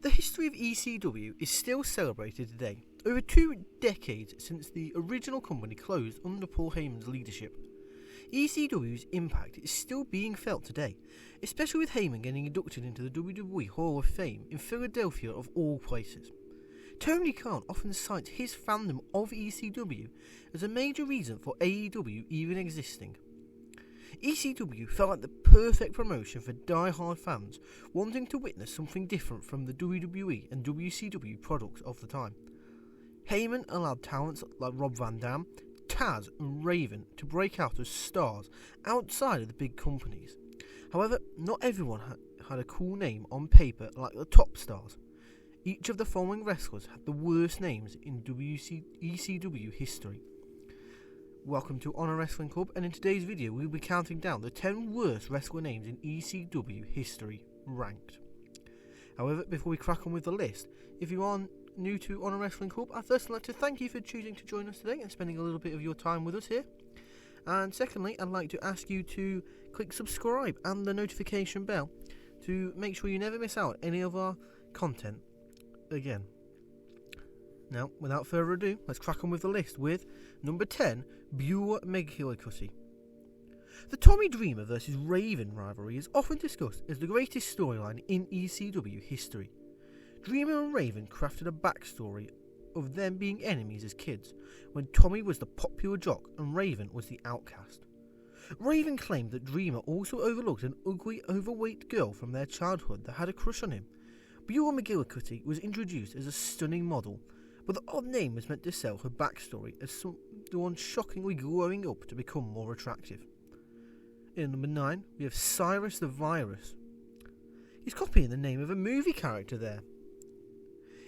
The history of ECW is still celebrated today, over 2 decades since the original company closed under Paul Heyman's leadership. ECW's impact is still being felt today, especially with Heyman getting inducted into the WWE Hall of Fame in Philadelphia of all places. Tony Khan often cites his fandom of ECW as a major reason for AEW even existing. ECW felt like the perfect promotion for die-hard fans wanting to witness something different from the WWE and WCW products of the time. Heyman allowed talents like Rob Van Dam, Taz and Raven to break out as stars outside of the big companies. However, not everyone had a cool name on paper like the top stars. Each of the following wrestlers had the worst names in ECW history. Welcome to Honor Wrestling Club, and in today's video we'll be counting down the 10 worst wrestler names in ECW history, ranked. However, before we crack on with the list, if you are new to Honor Wrestling Club, I'd first like to thank you for choosing to join us today and spending a little bit of your time with us here. And secondly, I'd like to ask you to click subscribe and the notification bell to make sure you never miss out any of our content again. Now, without further ado, let's crack on with the list with number 10, Beulah McGillicuddy. The Tommy Dreamer vs Raven rivalry is often discussed as the greatest storyline in ECW history. Dreamer and Raven crafted a backstory of them being enemies as kids, when Tommy was the popular jock and Raven was the outcast. Raven claimed that Dreamer also overlooked an ugly, overweight girl from their childhood that had a crush on him. Beulah McGillicuddy was introduced as a stunning model, but the odd name was meant to sell her backstory as someone shockingly growing up to become more attractive. In number 9, we have Cyrus the Virus. He's copying the name of a movie character there.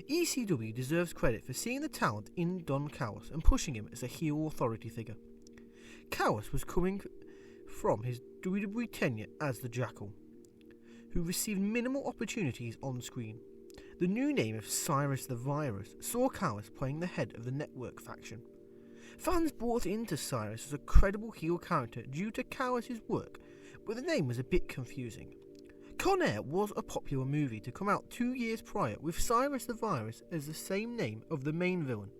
ECW deserves credit for seeing the talent in Don Callis and pushing him as a heel authority figure. Callis was coming from his WWE tenure as the Jackal, who received minimal opportunities on screen. The new name of Cyrus the Virus saw Callis playing the head of the Network faction. Fans bought into Cyrus as a credible heel character due to Callis' work, but the name was a bit confusing. Con Air was a popular movie to come out 2 years prior, with Cyrus the Virus as the same name of the main villain.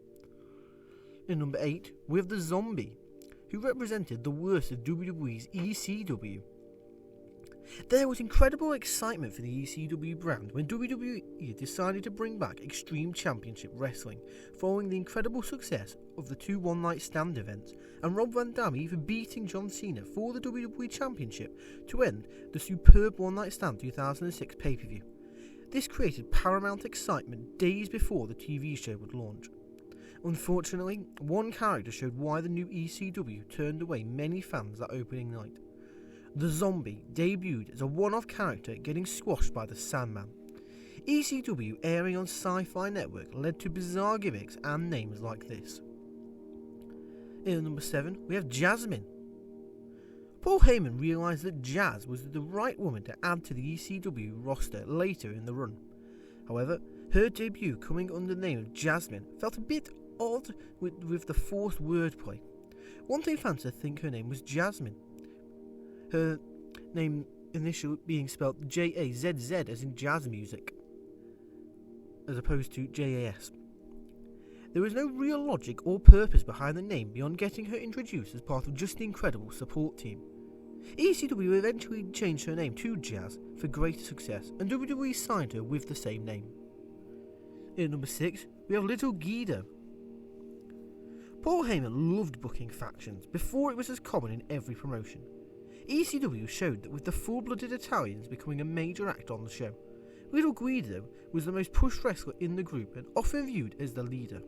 In number 8, we have the Zombie, who represented the worst of WWE's ECW. There was incredible excitement for the ECW brand when WWE decided to bring back Extreme Championship Wrestling, following the incredible success of the 2 one-night stand events, and Rob Van Dam even beating John Cena for the WWE Championship to end the superb one-night stand 2006 pay-per-view. This created paramount excitement days before the TV show would launch. Unfortunately, one character showed why the new ECW turned away many fans that opening night. The Zombie debuted as a one-off character getting squashed by the Sandman. ECW airing on Sci-Fi Network led to bizarre gimmicks and names like this. In number 7, we have Jasmine. Paul Heyman realised that Jazz was the right woman to add to the ECW roster later in the run. However, her debut coming under the name of Jasmine felt a bit odd with the forced wordplay, wanting fans to think her name was Jasmine. Her name initially being spelled J-A-Z-Z as in jazz music, as opposed to J-A-S. There was no real logic or purpose behind the name beyond getting her introduced as part of Just the Incredible support team. ECW eventually changed her name to Jazz for greater success, and WWE signed her with the same name. In number 6, we have Little Guido. Paul Heyman loved booking factions before it was as common in every promotion. ECW showed that with the full-blooded Italians becoming a major act on the show, Little Guido was the most pushed wrestler in the group and often viewed as the leader.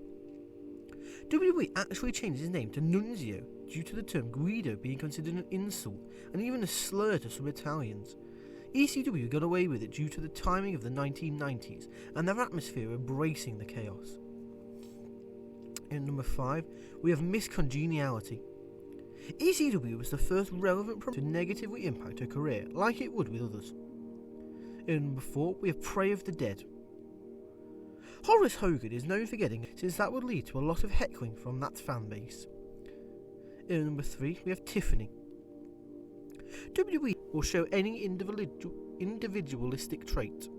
WWE actually changed his name to Nunzio due to the term Guido being considered an insult and even a slur to some Italians. ECW got away with it due to the timing of the 1990s and their atmosphere embracing the chaos. In number 5, we have Miss Congeniality. ECW was the first relevant promotion to negatively impact her career, like it would with others. In number 4, we have Prey of the Dead. Horace Hogan is known for getting, since that would lead to a lot of heckling from that fan base. In number 3, we have Tiffany. WWE will show any individualistic trait.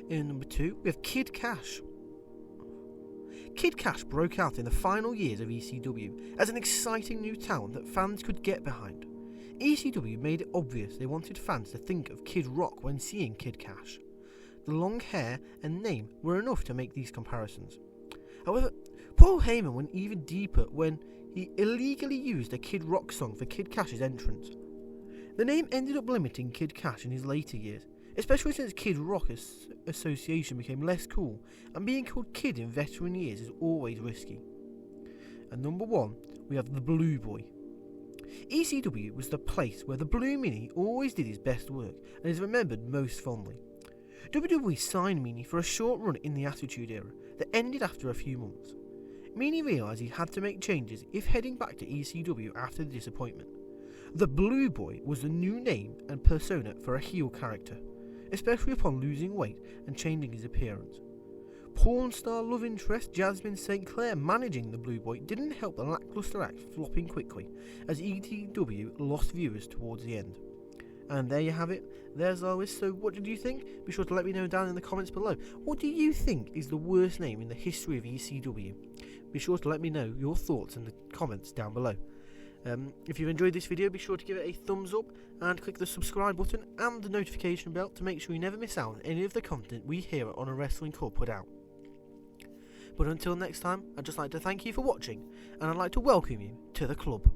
In number 2, we have Kid Cash. Kid Cash broke out in the final years of ECW as an exciting new talent that fans could get behind. ECW made it obvious they wanted fans to think of Kid Rock when seeing Kid Cash. The long hair and name were enough to make these comparisons. However, Paul Heyman went even deeper when he illegally used a Kid Rock song for Kid Cash's entrance. The name ended up limiting Kid Cash in his later years, especially since Kid Rock association became less cool, and being called Kid in veteran years is always risky. And number 1, we have the Blue Boy. ECW was the place where the Blue Mini always did his best work and is remembered most fondly. WWE signed Meanie for a short run in the Attitude Era that ended after a few months. Meanie realised he had to make changes if heading back to ECW after the disappointment. The Blue Boy was the new name and persona for a heel character, especially upon losing weight and changing his appearance. Porn star love interest Jasmine St. Clair managing the Blue Boy didn't help the lacklustre act flopping quickly, as ECW lost viewers towards the end. And there you have it, there's our list. So what did you think? Be sure to let me know down in the comments below. What do you think is the worst name in the history of ECW? Be sure to let me know your thoughts in the comments down below. If you've enjoyed this video, be sure to give it a thumbs up and click the subscribe button and the notification bell to make sure you never miss out on any of the content we here on A Wrestling Club put out. But until next time, I'd just like to thank you for watching, and I'd like to welcome you to the club.